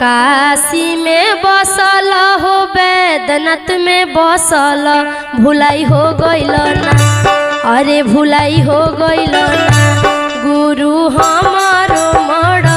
काशी में बसल हो बैद्यनाथ में बसल भुलाई हो गइल ना अरे भुलाई हो गइल ना गुरु हमारो मर